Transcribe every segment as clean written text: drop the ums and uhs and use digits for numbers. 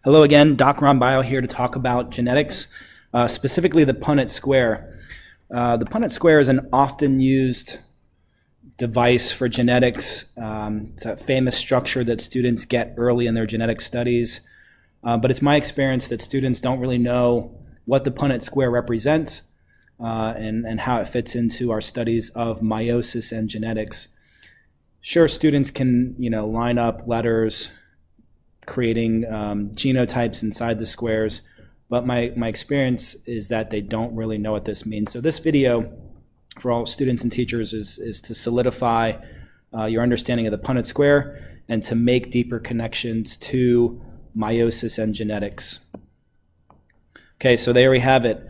Hello again, Dr. Ron Bio here to talk about genetics, specifically the Punnett Square. The Punnett Square is an often used device for genetics. It's a famous structure that students get early in their genetic studies, but it's my experience that students don't really know what the Punnett Square represents and how it fits into our studies of meiosis and genetics. Sure, students can line up letters, creating genotypes inside the squares, but my experience is that they don't really know what this means. So this video for all students and teachers is to solidify your understanding of the Punnett Square and to make deeper connections to meiosis and genetics. Okay, so there we have it.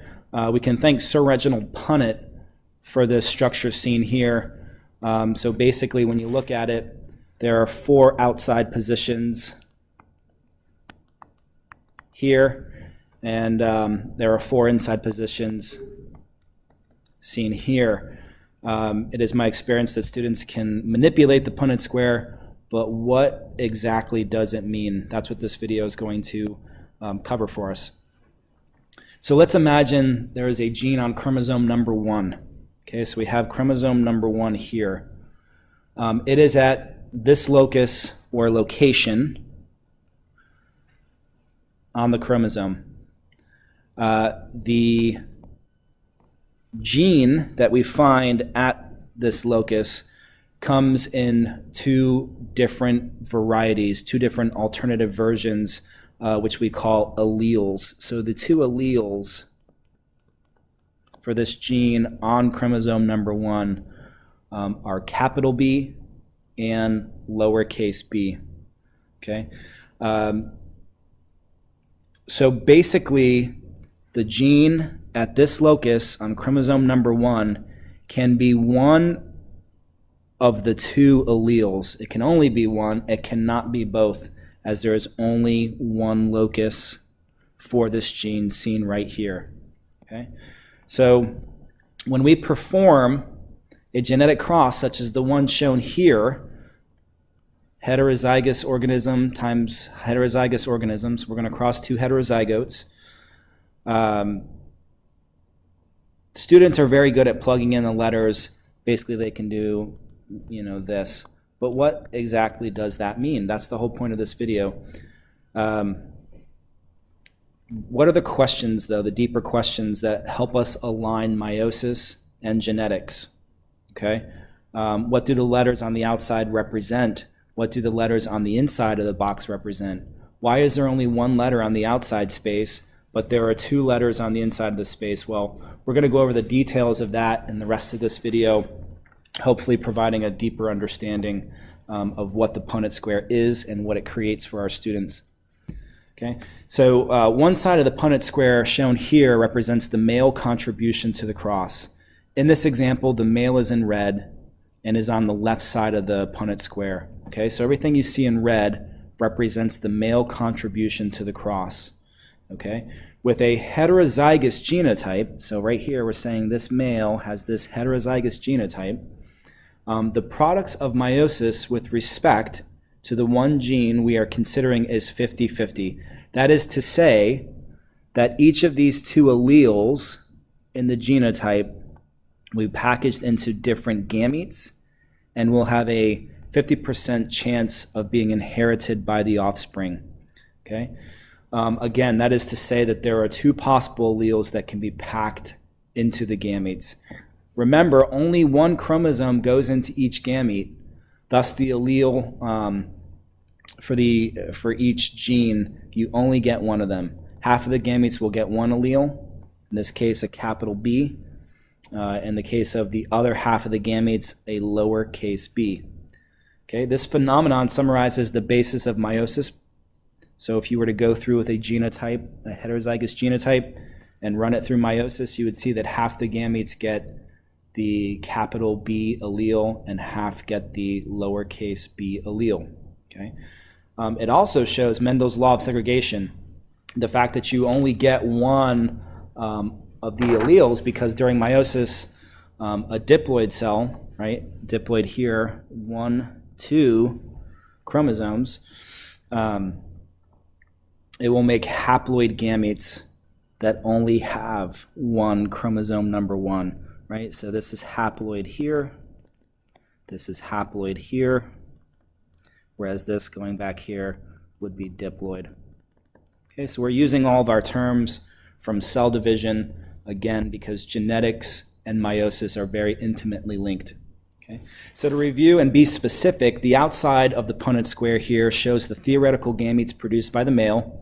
We can thank Sir Reginald Punnett for this structure seen here. So basically when you look at it, there are 4 outside positions here, and there are 4 inside positions seen here. It is my experience that students can manipulate the Punnett Square, but what exactly does it mean? That's what this video is going to cover for us. So let's imagine there is a gene on chromosome number 1. Okay, so we have chromosome number 1 here. It is at this locus or location on the chromosome. The gene that we find at this locus comes in 2 different varieties, 2 different alternative versions, which we call alleles. So the 2 alleles for this gene on chromosome number 1 are capital B and lowercase b. Okay. So basically, the gene at this locus on chromosome number 1 can be one of the 2 alleles. It can only be one. It cannot be both, as there is only one locus for this gene seen right here. Okay? So when we perform a genetic cross, such as the one shown here, heterozygous organism times heterozygous organisms. We're going to cross 2 heterozygotes. Students are very good at plugging in the letters. Basically, they can do, this. But what exactly does that mean? That's the whole point of this video. What are the questions, though, the deeper questions that help us align meiosis and genetics? Okay. What do the letters on the outside represent? What do the letters on the inside of the box represent? Why is there only 1 letter on the outside space, but there are 2 letters on the inside of the space? Well, we're going to go over the details of that in the rest of this video, hopefully providing a deeper understanding of what the Punnett Square is and what it creates for our students. Okay, so one side of the Punnett Square shown here represents the male contribution to the cross. In this example, the male is in red and is on the left side of the Punnett Square. Okay, so everything you see in red represents the male contribution to the cross. Okay, with a heterozygous genotype, so right here we're saying this male has this heterozygous genotype, the products of meiosis with respect to the one gene we are considering is 50-50. That is to say that each of these 2 alleles in the genotype we packaged into different gametes, and we'll have a 50% chance of being inherited by the offspring. Okay. Again, that is to say that there are 2 possible alleles that can be packed into the gametes. Remember, only 1 chromosome goes into each gamete. Thus, the allele for each gene, you only get 1 of them. Half of the gametes will get 1 allele. In this case, a capital B. In the case of the other half of the gametes, a lowercase b. Okay, this phenomenon summarizes the basis of meiosis. So if you were to go through with a genotype, a heterozygous genotype, and run it through meiosis, you would see that half the gametes get the capital B allele and half get the lowercase b allele. Okay, it also shows Mendel's law of segregation, the fact that you only get 1 of the alleles because during meiosis, a diploid cell, right, diploid here, 1, 2 chromosomes, it will make haploid gametes that only have one chromosome number 1, right? So this is haploid here, this is haploid here, whereas this going back here would be diploid. Okay, so we're using all of our terms from cell division, again, because genetics and meiosis are very intimately linked. Okay? So to review and be specific, the outside of the Punnett square here shows the theoretical gametes produced by the male.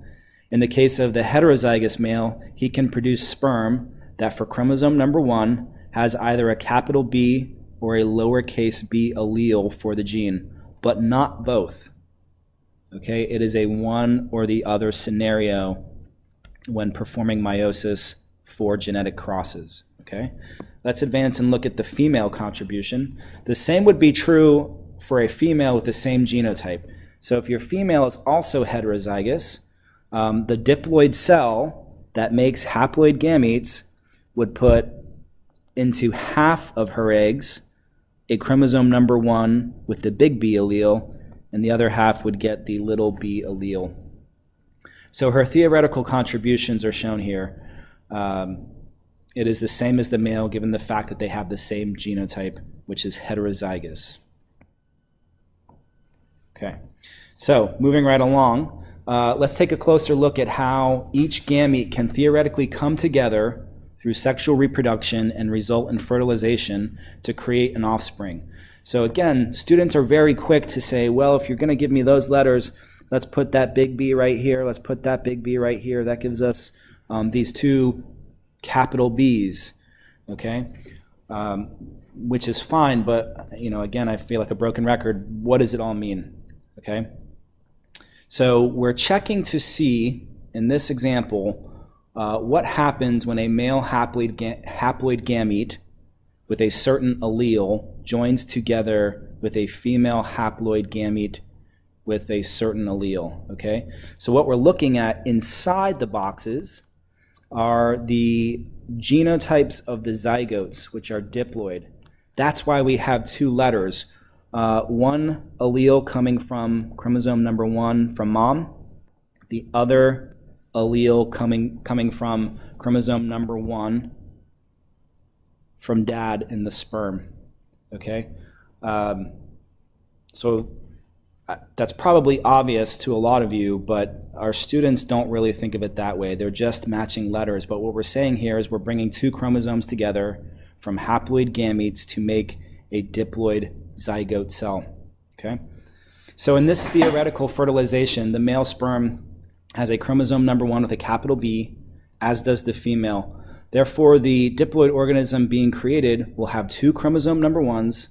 In the case of the heterozygous male, he can produce sperm that for chromosome number 1 has either a capital B or a lowercase b allele for the gene, but not both. Okay, it is a one or the other scenario when performing meiosis for genetic crosses. Okay, let's advance and look at the female contribution. The same would be true for a female with the same genotype. So if your female is also heterozygous, the diploid cell that makes haploid gametes would put into half of her eggs a chromosome number 1 with the big B allele, and the other half would get the little b allele. So her theoretical contributions are shown here. It is the same as the male given the fact that they have the same genotype, which is heterozygous. Okay, so moving right along, let's take a closer look at how each gamete can theoretically come together through sexual reproduction and result in fertilization to create an offspring. So again, students are very quick to say, well, if you're going to give me those letters, let's put that big B right here, let's put that big B right here. That gives us these two capital Bs, okay? Which is fine, but again, I feel like a broken record. What does it all mean, okay? So we're checking to see, in this example, what happens when a male haploid gamete with a certain allele joins together with a female haploid gamete with a certain allele, okay? So what we're looking at inside the boxes are the genotypes of the zygotes, which are diploid. That's why we have two letters. One allele coming from chromosome number 1 from mom, the other allele coming from chromosome number 1 from dad in the sperm, okay? So that's probably obvious to a lot of you, but our students don't really think of it that way. They're just matching letters, but what we're saying here is we're bringing two chromosomes together from haploid gametes to make a diploid zygote cell, okay? So in this theoretical fertilization, the male sperm has a chromosome number 1 with a capital B, as does the female. Therefore, the diploid organism being created will have two chromosome number 1s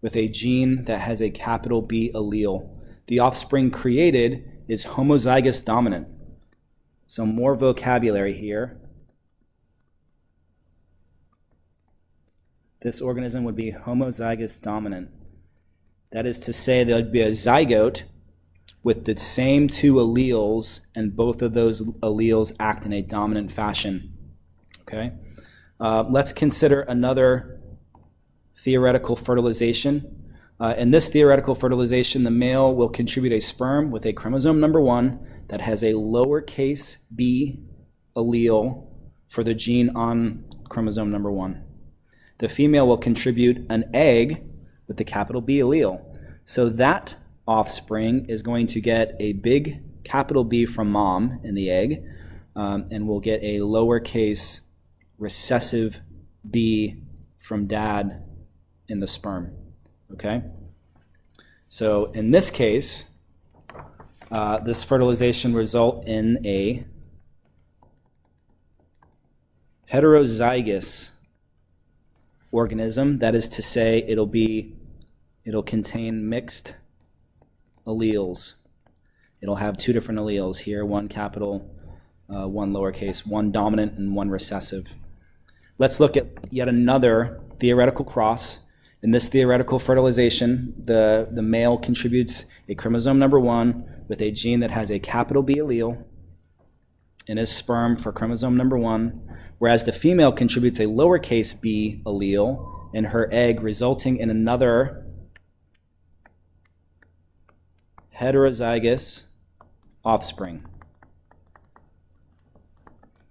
with a gene that has a capital B allele. The offspring created is homozygous dominant. So more vocabulary here. This organism would be homozygous dominant. That is to say, there would be a zygote with the same two alleles, and both of those alleles act in a dominant fashion. Okay? Let's consider another theoretical fertilization. In this theoretical fertilization, the male will contribute a sperm with a chromosome number 1 that has a lowercase b allele for the gene on chromosome number 1. The female will contribute an egg with the capital B allele. So that offspring is going to get a big capital B from mom in the egg, and will get a lowercase recessive b from dad in the sperm, okay? So in this case, this fertilization result in a heterozygous organism. That is to say, it'll contain mixed alleles. It'll have two different alleles here, one capital, one lowercase, one dominant and one recessive. Let's look at yet another theoretical cross. In this theoretical fertilization, the male contributes a chromosome number 1 with a gene that has a capital B allele in his sperm for chromosome number 1, whereas the female contributes a lowercase b allele in her egg, resulting in another heterozygous offspring.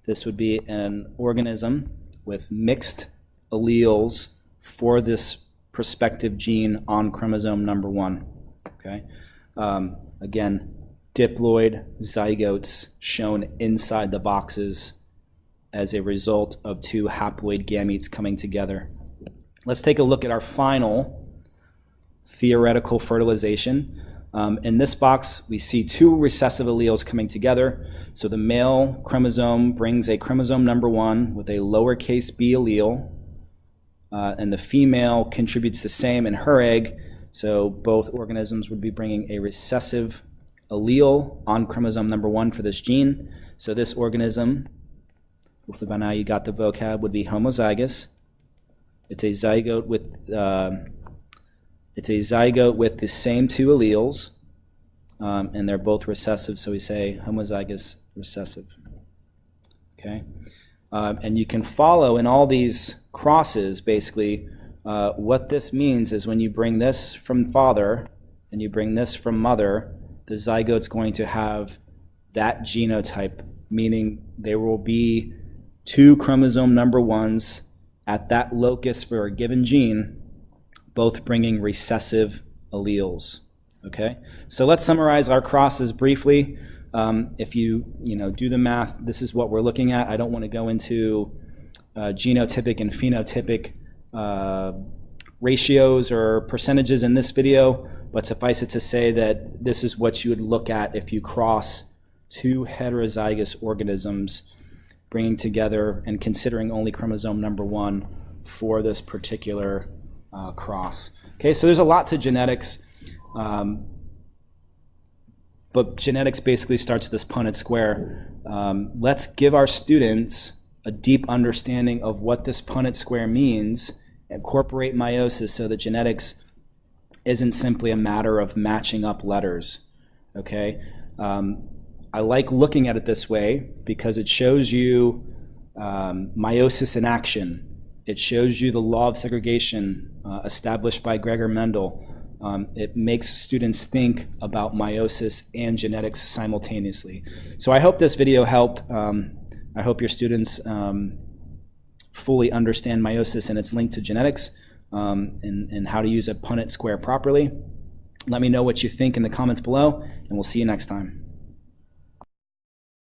This would be an organism with mixed alleles for this prospective gene on chromosome number 1. Okay. Again, diploid zygotes shown inside the boxes as a result of 2 haploid gametes coming together. Let's take a look at our final theoretical fertilization. In this box, we see 2 recessive alleles coming together. So the male chromosome brings a chromosome number 1 with a lowercase b allele, and the female contributes the same in her egg. So both organisms would be bringing a recessive allele on chromosome number 1 for this gene. So this organism, hopefully by now you got the vocab, would be homozygous. It's a zygote with the same 2 alleles, and they're both recessive, so we say homozygous recessive. Okay, and you can follow in all these crosses basically what this means is when you bring this from father and you bring this from mother, the zygote's going to have that genotype, meaning there will be 2 chromosome number 1s at that locus for a given gene, both bringing recessive alleles. Okay, so let's summarize our crosses briefly. If you do the math, this is what we're looking at. I don't want to go into genotypic and phenotypic ratios or percentages in this video, but suffice it to say that this is what you would look at if you cross 2 heterozygous organisms, bringing together and considering only chromosome number 1 for this particular cross. Okay, so there's a lot to genetics, but genetics basically starts with this Punnett Square. Let's give our students a deep understanding of what this Punnett Square means, incorporate meiosis so that genetics isn't simply a matter of matching up letters. Okay, I like looking at it this way because it shows you meiosis in action. It shows you the law of segregation established by Gregor Mendel. It makes students think about meiosis and genetics simultaneously. So I hope this video helped. I hope your students fully understand meiosis and its link to genetics, and how to use a Punnett Square properly. Let me know what you think in the comments below, and we'll see you next time.